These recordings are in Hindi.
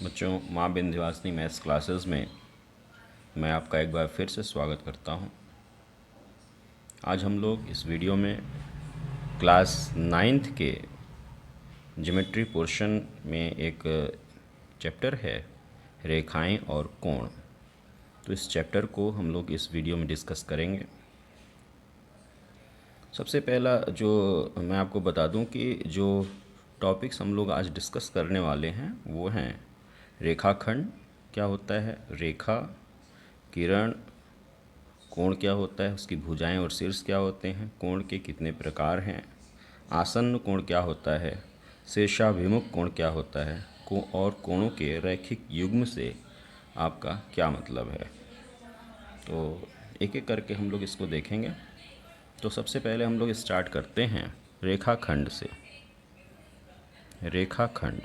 बच्चों, माँ विंध्यवासिनी मैथ्स क्लासेस में मैं आपका एक बार फिर से स्वागत करता हूँ। आज हम लोग इस वीडियो में क्लास 9th के ज्योमेट्री पोर्शन में एक चैप्टर है रेखाएं और कोण। तो इस चैप्टर को हम लोग इस वीडियो में डिस्कस करेंगे। सबसे पहला जो मैं आपको बता दूं कि जो टॉपिक्स हम लोग आज डिस्कस करने वाले हैं वो हैं रेखाखंड क्या होता है, रेखा, किरण, कोण क्या होता है, उसकी भुजाएं और शीर्ष क्या होते हैं, कोण के कितने प्रकार हैं, आसन्न कोण क्या होता है, शीर्षाभिमुख कोण क्या होता है, और कोणों के रैखिक युग्म से आपका क्या मतलब है। तो एक एक करके हम लोग इसको देखेंगे। तो सबसे पहले हम लोग स्टार्ट करते हैं रेखाखंड से। रेखाखंड,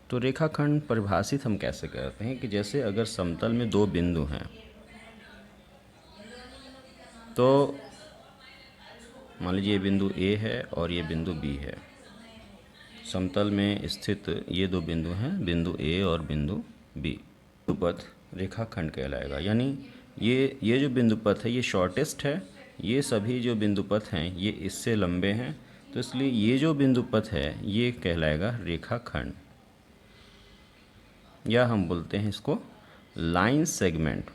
तो रेखाखंड परिभाषित हम कैसे करते हैं कि जैसे अगर समतल में दो बिंदु हैं तो मान लीजिए ये बिंदु ए है और ये बिंदु बी है। समतल में स्थित ये दो बिंदु हैं, बिंदु ए और बिंदु बी। बिंदुपथ रेखाखंड कहलाएगा। यानी ये जो बिंदुपथ है ये शॉर्टेस्ट है, ये सभी जो बिंदुपथ हैं ये इससे लंबे हैं, तो इसलिए ये जो बिंदुपथ है ये कहलाएगा रेखाखंड, या हम बोलते हैं इसको लाइन सेगमेंट।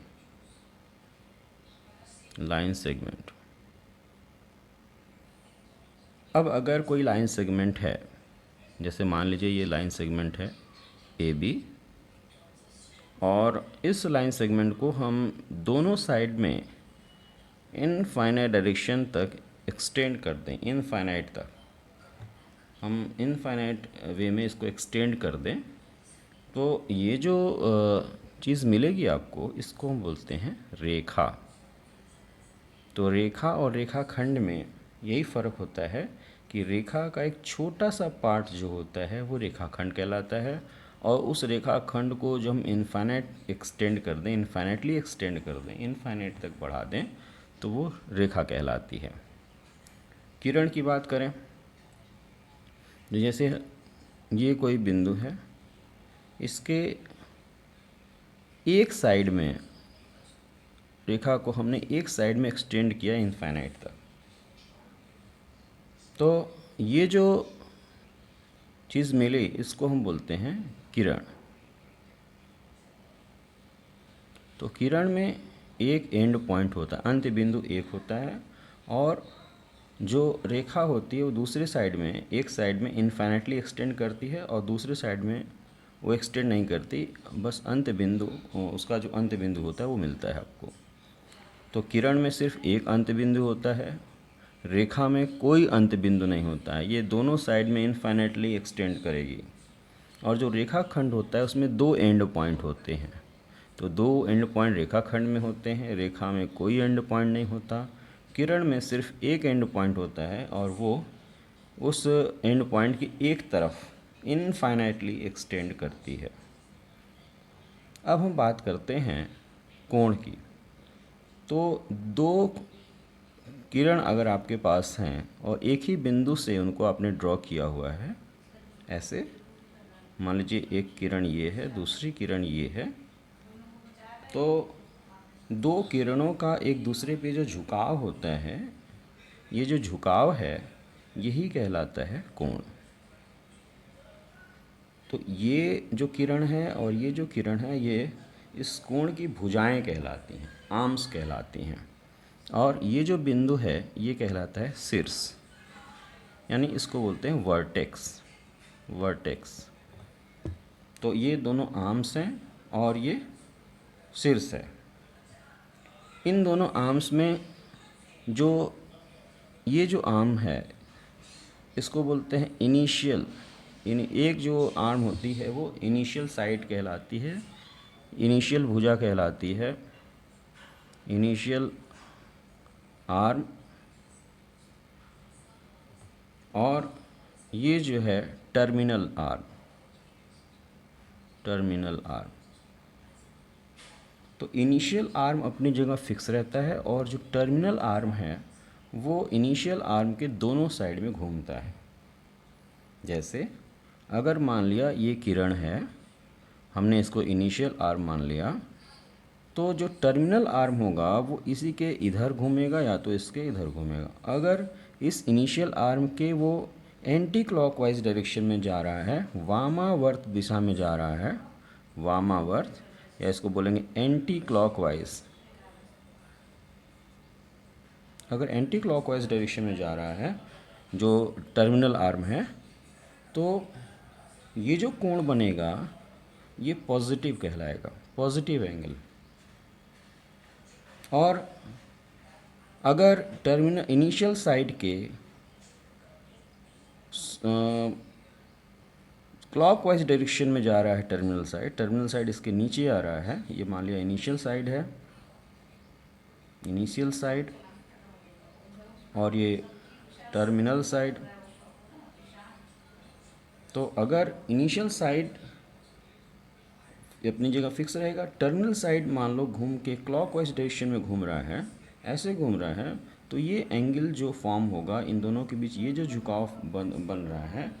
Line segment. अब अगर कोई लाइन सेगमेंट है, जैसे मान लीजिए ये लाइन सेगमेंट है ए बी, और इस लाइन सेगमेंट को हम दोनों साइड में इनफाइनाइट डायरेक्शन तक एक्सटेंड कर दें, इनफाइनाइट तक हम इनफाइनाइट वे में इसको एक्सटेंड कर दें, तो ये जो चीज़ मिलेगी आपको, इसको हम बोलते हैं रेखा। तो रेखा और रेखाखंड में यही फ़र्क होता है कि रेखा का एक छोटा सा पार्ट जो होता है वो रेखाखंड कहलाता है, और उस रेखाखंड को जो हम इनफाइनाइट एक्सटेंड कर दें, इनफाइनाइटली एक्सटेंड कर दें, इनफाइनाइट तक बढ़ा दें, तो वो रेखा कहलाती है। किरण की बात करें, जैसे ये कोई बिंदु है, इसके एक साइड में रेखा को हमने एक साइड में एक्सटेंड किया इनफाइनाइट तक, तो ये जो चीज़ मिली इसको हम बोलते हैं किरण। तो किरण में एक एंड पॉइंट होता है, अंत बिंदु एक होता है, और जो रेखा होती है वो दूसरे साइड में, एक साइड में इनफाइनाइटली एक्सटेंड करती है और दूसरे साइड में वो एक्सटेंड नहीं करती, बस अंत बिंदु, उसका जो अंत बिंदु होता है वो मिलता है आपको। तो किरण में सिर्फ एक अंत बिंदु होता है, रेखा में कोई अंत बिंदु नहीं होता है, ये दोनों साइड में इनफाइनाइटली एक्सटेंड करेगी। और जो रेखाखंड होता है उसमें दो एंड पॉइंट होते हैं, तो दो एंड पॉइंट रेखाखंड में होते हैं, रेखा में कोई एंड पॉइंट नहीं होता। किरण में सिर्फ एक एंड पॉइंट होता है और वो उस एंड पॉइंट की एक तरफ इनफाइनाइटली एक्सटेंड करती है। अब हम बात करते हैं कोण की। तो दो किरण अगर आपके पास हैं और एक ही बिंदु से उनको आपने ड्रॉ किया हुआ है, ऐसे मान लीजिए एक किरण ये है, दूसरी किरण ये है, तो दो किरणों का एक दूसरे पे जो झुकाव होता है, ये जो झुकाव है यही कहलाता है कोण। तो ये जो किरण है और ये जो किरण है ये इस कोण की भुजाएं कहलाती हैं, आर्म्स कहलाती हैं, और ये जो बिंदु है ये कहलाता है शीर्ष, यानी इसको बोलते हैं वर्टेक्स। वर्टेक्स। तो ये दोनों आर्म्स हैं और ये शीर्ष है। इन दोनों आर्म्स में जो ये जो आर्म है इसको बोलते हैं इनिशियल। एक जो आर्म होती है वो इनिशियल साइड कहलाती है, इनिशियल भुजा कहलाती है, इनिशियल आर्म। और ये जो है टर्मिनल आर्म, टर्मिनल आर्म। तो इनिशियल आर्म अपनी जगह फिक्स रहता है और जो टर्मिनल आर्म है वो इनिशियल आर्म के दोनों साइड में घूमता है। जैसे अगर मान लिया ये किरण है, हमने इसको इनिशियल आर्म मान लिया, तो जो टर्मिनल आर्म होगा वो इसी के इधर घूमेगा या तो इसके इधर घूमेगा। अगर इस इनिशियल आर्म के वो एंटी क्लॉकवाइज डायरेक्शन में जा रहा है, वामावर्त दिशा में जा रहा है, वामावर्त, या इसको बोलेंगे एंटी क्लॉकवाइज। अगर एंटी क्लॉकवाइज डायरेक्शन में जा रहा है जो टर्मिनल आर्म है, तो ये जो कोण बनेगा ये पॉजिटिव कहलाएगा, पॉजिटिव एंगल। और अगर टर्मिनल इनिशियल साइड के क्लॉकवाइज डायरेक्शन में जा रहा है टर्मिनल साइड इसके नीचे आ रहा है, ये मान लिया इनिशियल साइड है, इनिशियल साइड, और ये टर्मिनल साइड। तो अगर इनिशियल साइड अपनी जगह फिक्स रहेगा, टर्मिनल साइड मान लो घूम के क्लॉकवाइज डायरेक्शन में घूम रहा है, ऐसे घूम रहा है, तो ये एंगल जो फॉर्म होगा इन दोनों के बीच, ये जो झुकाव बन रहा है,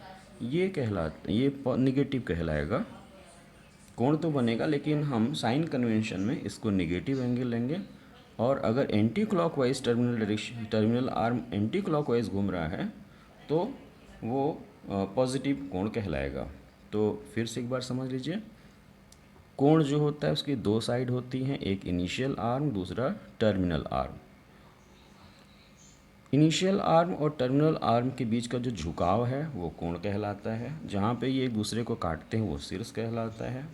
ये निगेटिव कहलाएगा। कोण तो बनेगा लेकिन हम साइन कन्वेंशन में इसको निगेटिव एंगल लेंगे। और अगर anti clockwise terminal arm anti clockwise घूम रहा है तो वो पॉजिटिव कोण कहलाएगा। तो फिर से एक बार समझ लीजिए, कोण जो होता है उसकी दो साइड होती हैं, एक इनिशियल आर्म, दूसरा टर्मिनल आर्म। इनिशियल आर्म और टर्मिनल आर्म के बीच का जो झुकाव है वो कोण कहलाता है, जहाँ पे ये एक दूसरे को काटते हैं वो शीर्ष कहलाता है।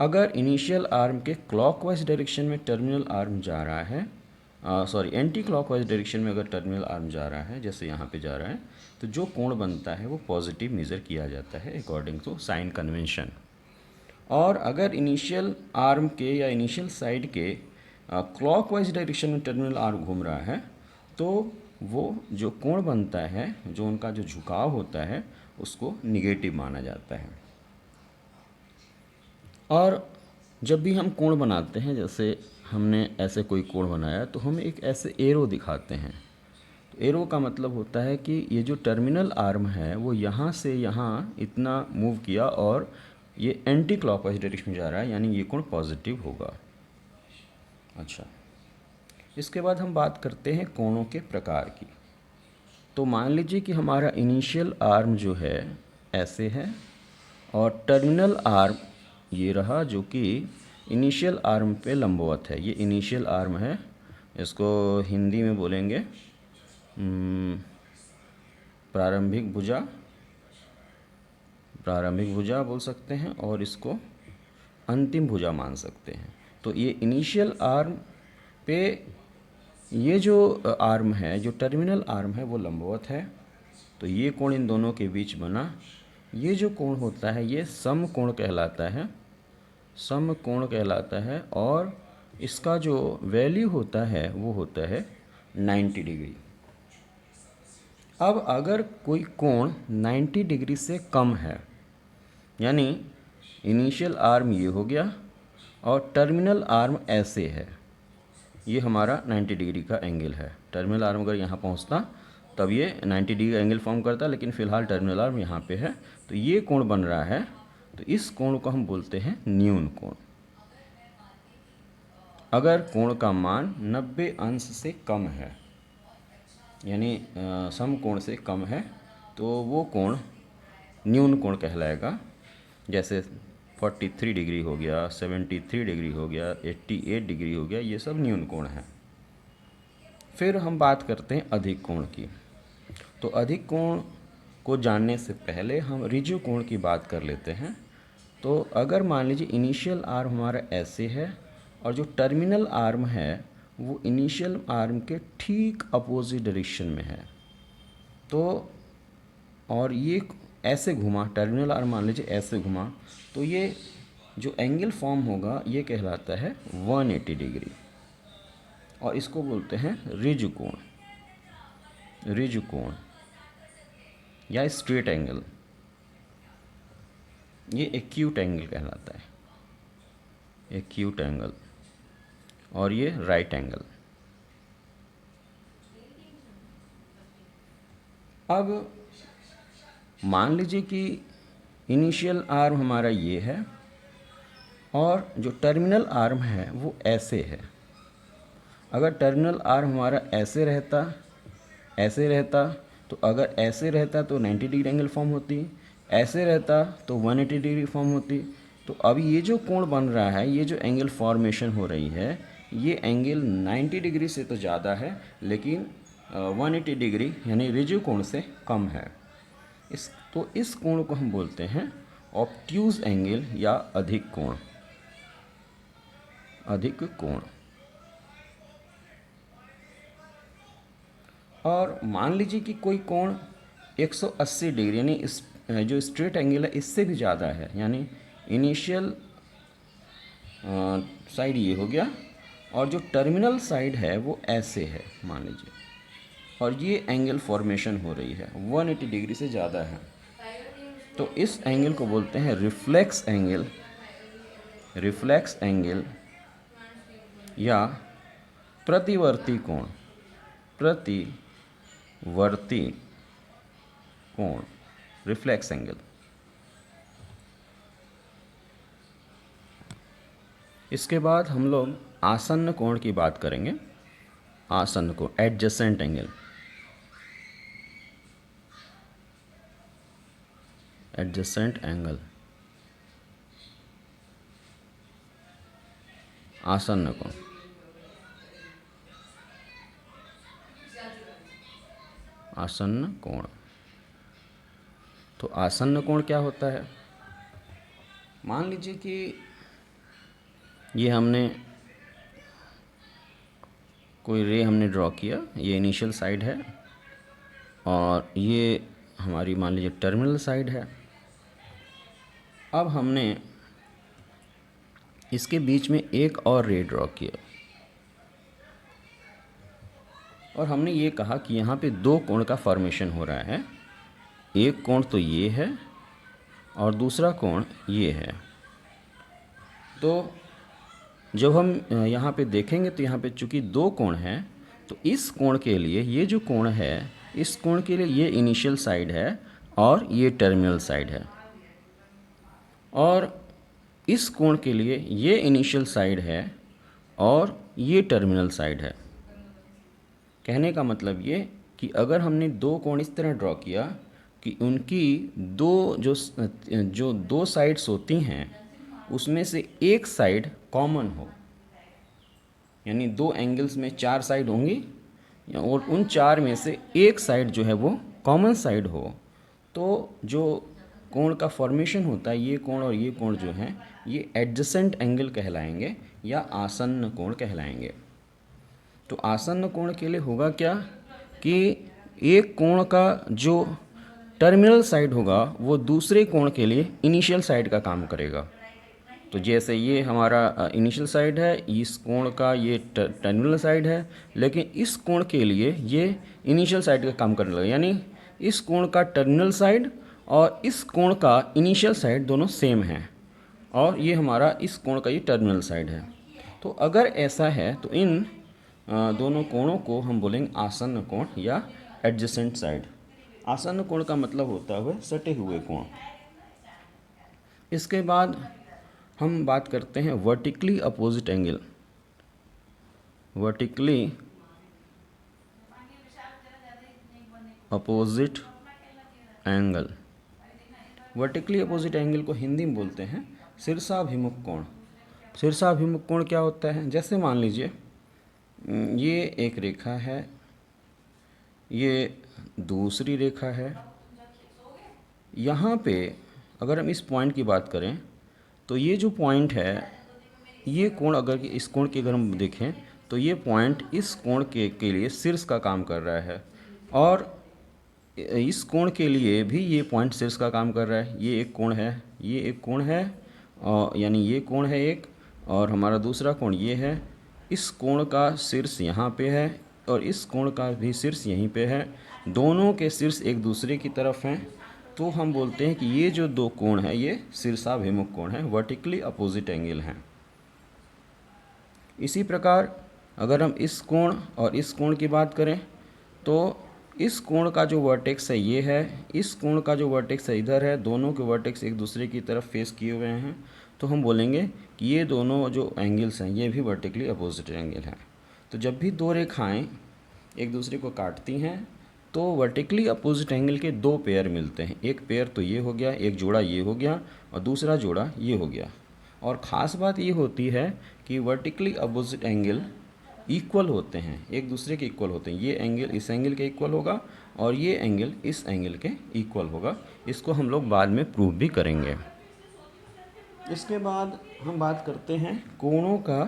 अगर इनिशियल आर्म के क्लॉकवाइज डायरेक्शन में टर्मिनल आर्म जा रहा है, एंटी क्लॉकवाइज डायरेक्शन में अगर टर्मिनल आर्म जा रहा है, जैसे यहाँ पे जा रहा है, तो जो कोण बनता है वो पॉजिटिव मेज़र किया जाता है अकॉर्डिंग टू साइन कन्वेंशन। और अगर इनिशियल आर्म के या इनिशियल साइड के क्लॉकवाइज डायरेक्शन में टर्मिनल आर्म घूम रहा है, तो वो जो कोण बनता है, जो उनका जो झुकाव होता है, उसको निगेटिव माना जाता है। और जब भी हम कोण बनाते हैं, जैसे हमने ऐसे कोई कोण बनाया, तो हम एक ऐसे एरो दिखाते हैं। तो एरो का मतलब होता है कि ये जो टर्मिनल आर्म है वो यहाँ से यहाँ इतना मूव किया और ये एंटी क्लॉकवाइज डायरेक्शन में जा रहा है, यानी ये कोण पॉजिटिव होगा। अच्छा, इसके बाद हम बात करते हैं कोणों के प्रकार की। तो मान लीजिए कि हमारा इनिशियल आर्म जो है ऐसे है और टर्मिनल आर्म ये रहा, जो कि इनिशियल आर्म पे लंबवत है। ये इनिशियल आर्म है, इसको हिंदी में बोलेंगे प्रारंभिक भुजा बोल सकते हैं, और इसको अंतिम भुजा मान सकते हैं। तो ये इनिशियल आर्म पे ये जो आर्म है, जो टर्मिनल आर्म है, वो लंबवत है। तो ये कोण इन दोनों के बीच बना, ये जो कोण होता है ये समकोण कहलाता है, समकोण कहलाता है। और इसका जो वैल्यू होता है वो होता है 90 डिग्री। अब अगर कोई कोण 90 डिग्री से कम है, यानी इनिशियल आर्म ये हो गया और टर्मिनल आर्म ऐसे है, ये हमारा 90 डिग्री का एंगल है। टर्मिनल आर्म अगर यहाँ पहुँचता तब ये 90 डिग्री का एंगल फॉर्म करता, लेकिन फ़िलहाल टर्मिनल आर्म यहाँ पे है, तो ये कोण बन रहा है। तो इस कोण को हम बोलते हैं न्यून कोण। अगर कोण का मान 90 अंश से कम है, यानी समकोण से कम है, तो वो कोण न्यून कोण कहलाएगा। जैसे 43 डिग्री हो गया, 73 डिग्री हो गया, 88 डिग्री हो गया, ये सब न्यून कोण है। फिर हम बात करते हैं अधिक कोण की। तो अधिक कोण को जानने से पहले हम ऋजु कोण की बात कर लेते हैं। तो अगर मान लीजिए इनिशियल आर्म हमारा ऐसे है और जो टर्मिनल आर्म है वो इनिशियल आर्म के ठीक अपोजिट डायरेक्शन में है, तो और ये ऐसे घुमा, टर्मिनल आर्म मान लीजिए ऐसे घुमा, तो ये जो एंगल फॉर्म होगा ये कहलाता है 180 डिग्री, और इसको बोलते हैं ऋजु कोण, ऋजु कोण या स्ट्रेट एंगल। ये एक्यूट एंगल कहलाता है, एक्यूट एंगल। और ये राइट एंगल। अब मान लीजिए कि इनिशियल आर्म हमारा ये है और जो टर्मिनल आर्म है वो ऐसे है। अगर टर्मिनल आर्म हमारा ऐसे रहता तो अगर ऐसे रहता तो 90 डिग्री एंगल फॉर्म होती, ऐसे रहता तो 180 डिग्री फॉर्म होती। तो अब ये जो कोण बन रहा है, ये जो एंगल फॉर्मेशन हो रही है, ये एंगल 90 डिग्री से तो ज़्यादा है लेकिन 180 डिग्री यानी रिजिव कोण से कम है। इस कोण को हम बोलते हैं ऑब्ट्यूज एंगल या अधिक कोण। अधिक कोण। और मान लीजिए कि कोई कोण 180 डिग्री यानी जो स्ट्रेट एंगल है इससे भी ज़्यादा है, यानी इनिशियल साइड ये हो गया और जो टर्मिनल साइड है वो ऐसे है मान लीजिए, और ये एंगल फॉर्मेशन हो रही है 180 डिग्री से ज़्यादा है, तो इस एंगल को बोलते हैं रिफ्लेक्स एंगल। रिफ्लेक्स एंगल या प्रतिवर्ती कोण। प्रतिवर्ती कोण, रिफ्लेक्स एंगल। इसके बाद हम लोग आसन्न कोण की बात करेंगे। आसन्न कोण, एडजेसेंट एंगल। एडजेसेंट एंगल, आसन्न कोण। आसन्न कोण। तो आसन्न कोण क्या होता है? मान लीजिए कि ये हमने कोई रे हमने ड्रॉ किया, ये इनिशियल साइड है और ये हमारी मान लीजिए टर्मिनल साइड है। अब हमने इसके बीच में एक और रे ड्रॉ किया और हमने ये कहा कि यहाँ पे दो कोण का फॉर्मेशन हो रहा है। एक कोण तो ये है और दूसरा कोण ये है। तो जब हम यहाँ पे देखेंगे तो यहाँ पे चूँकि दो कोण हैं, तो इस कोण के लिए ये जो कोण है, इस कोण के लिए ये इनिशियल साइड है और ये टर्मिनल साइड है, और इस कोण के लिए ये इनिशियल साइड है और ये टर्मिनल साइड है। कहने का मतलब ये कि अगर हमने दो कोण इस तरह ड्रॉ किया कि उनकी जो दो साइड्स होती हैं उसमें से एक साइड कॉमन हो, यानी दो एंगल्स में चार साइड होंगी और उन चार में से एक साइड जो है वो कॉमन साइड हो, तो जो कोण का फॉर्मेशन होता है, ये कोण और ये कोण जो हैं ये एडजेसेंट एंगल कहलाएंगे या आसन्न कोण कहलाएंगे। तो आसन्न कोण के लिए होगा क्या कि एक कोण का जो टर्मिनल साइड होगा वो दूसरे कोण के लिए इनिशियल साइड का काम करेगा। तो जैसे ये हमारा इनिशियल साइड है, इस कोण का ये टर्मिनल साइड है, लेकिन इस कोण के लिए ये इनिशियल साइड का काम करने लगा, यानी इस कोण का टर्मिनल साइड और इस कोण का इनिशियल साइड दोनों सेम हैं और ये हमारा इस कोण का ये टर्मिनल साइड है। तो अगर ऐसा है तो इन दोनों कोणों को हम बोलेंगे आसन्न कोण या एडजेसेंट साइड। आसन्न कोण का मतलब होता है सटे हुए कोण। इसके बाद हम बात करते हैं vertically opposite angle. Vertically opposite angle. Vertically opposite angle को हिंदी में बोलते हैं शीर्षाभिमुख कोण। शीर्षाभिमुख कोण क्या होता है? जैसे मान लीजिए ये एक रेखा है, ये दूसरी रेखा है। यहाँ पे अगर हम इस पॉइंट की बात करें तो ये जो पॉइंट है, ये कोण अगर इस कोण की अगर हम देखें तो ये पॉइंट इस कोण के लिए शीर्ष का काम कर रहा है और इस कोण के लिए भी ये पॉइंट शीर्ष का काम कर रहा है। ये एक कोण है, ये एक कोण है, और यानी ये कोण है एक, और हमारा दूसरा कोण ये है। इस कोण का शीर्ष यहाँ पे है और इस कोण का भी शीर्ष यहीं पे है। दोनों के शीर्ष एक दूसरे की तरफ हैं, तो हम बोलते हैं कि ये जो दो कोण है ये शीर्षाभिमुख कोण है, वर्टिकली अपोजिट एंगल हैं। इसी प्रकार अगर हम इस कोण और इस कोण की बात करें तो इस कोण का जो वर्टेक्स है ये है, इस कोण का जो वर्टेक्स है इधर है, दोनों के वर्टेक्स एक दूसरे की तरफ फेस किए हुए हैं, तो हम बोलेंगे कि ये दोनों जो एंगल्स हैं ये भी वर्टिकली अपोजिट एंगल हैं। तो जब भी दो रेखाएं एक दूसरे को काटती हैं तो वर्टिकली अपोजिट एंगल के दो पेयर मिलते हैं। एक पेयर तो ये हो गया, एक जोड़ा ये हो गया और दूसरा जोड़ा ये हो गया। और ख़ास बात ये होती है कि वर्टिकली अपोजिट एंगल इक्वल होते हैं, एक दूसरे के इक्वल होते हैं। ये एंगल इस एंगल के इक्वल होगा और ये एंगल इस एंगल के इक्वल होगा। इसको हम लोग बाद में प्रूव भी करेंगे। इसके बाद हम बात करते हैं कोणों का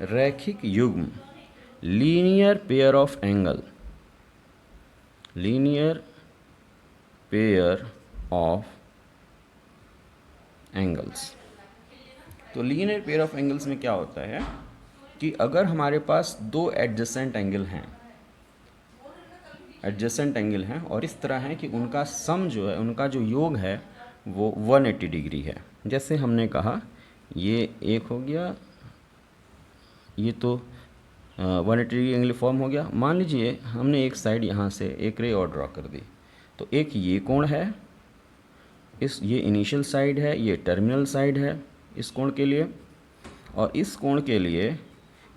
रैखिक युग्म, linear pair of angle, linear pair of angles. तो लीनियर पेयर ऑफ एंगल्स में क्या होता है कि अगर हमारे पास दो एडजेसेंट एंगल हैं, एडजेसेंट एंगल हैं और इस तरह है कि उनका सम जो है, उनका जो योग है वो 180 डिग्री है। जैसे हमने कहा ये एक हो गया, ये तो 180 डिग्री एंगल फॉर्म हो गया। मान लीजिए हमने एक साइड यहाँ से एक रे और ड्रॉ कर दी, तो एक ये कोण है, ये इनिशियल साइड है, ये टर्मिनल साइड है इस कोण के लिए, और इस कोण के लिए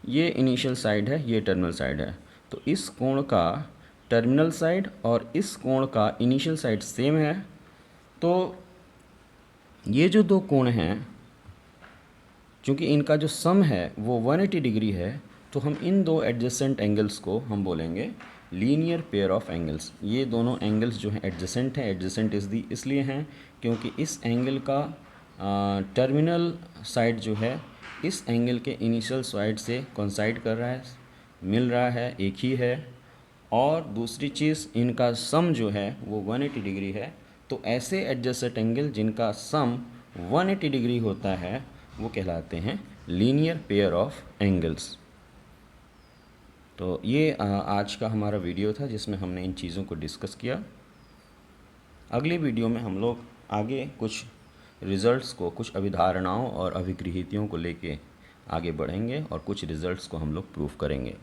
ये इनिशियल साइड है, ये टर्मिनल साइड है। तो इस कोण का टर्मिनल साइड और इस कोण का इनिशियल साइड सेम है। तो ये जो दो कोण हैं, चूँकि इनका जो सम है वो 180 डिग्री है, तो हम इन दो एडजेसेंट एंगल्स को हम बोलेंगे लीनियर पेयर ऑफ एंगल्स। ये दोनों एंगल्स जो हैं एडजेसेंट हैं, एडजेसेंट इसलिए हैं क्योंकि इस एंगल का टर्मिनल साइड जो है इस एंगल के इनिशियल साइड से कोइंसाइड कर रहा है, मिल रहा है, एक ही है। और दूसरी चीज़, इनका सम जो है वो 180 डिग्री है। तो ऐसे एडजेसेंट एंगल जिनका सम 180 डिग्री होता है वो कहलाते हैं लीनियर पेयर ऑफ एंगल्स। तो ये आज का हमारा वीडियो था जिसमें हमने इन चीज़ों को डिस्कस किया। अगली वीडियो में हम लोग आगे कुछ रिज़ल्ट्स को, कुछ अभिधारणाओं और अभिगृहीतियों को लेके आगे बढ़ेंगे और कुछ रिज़ल्ट्स को हम लोग प्रूफ करेंगे।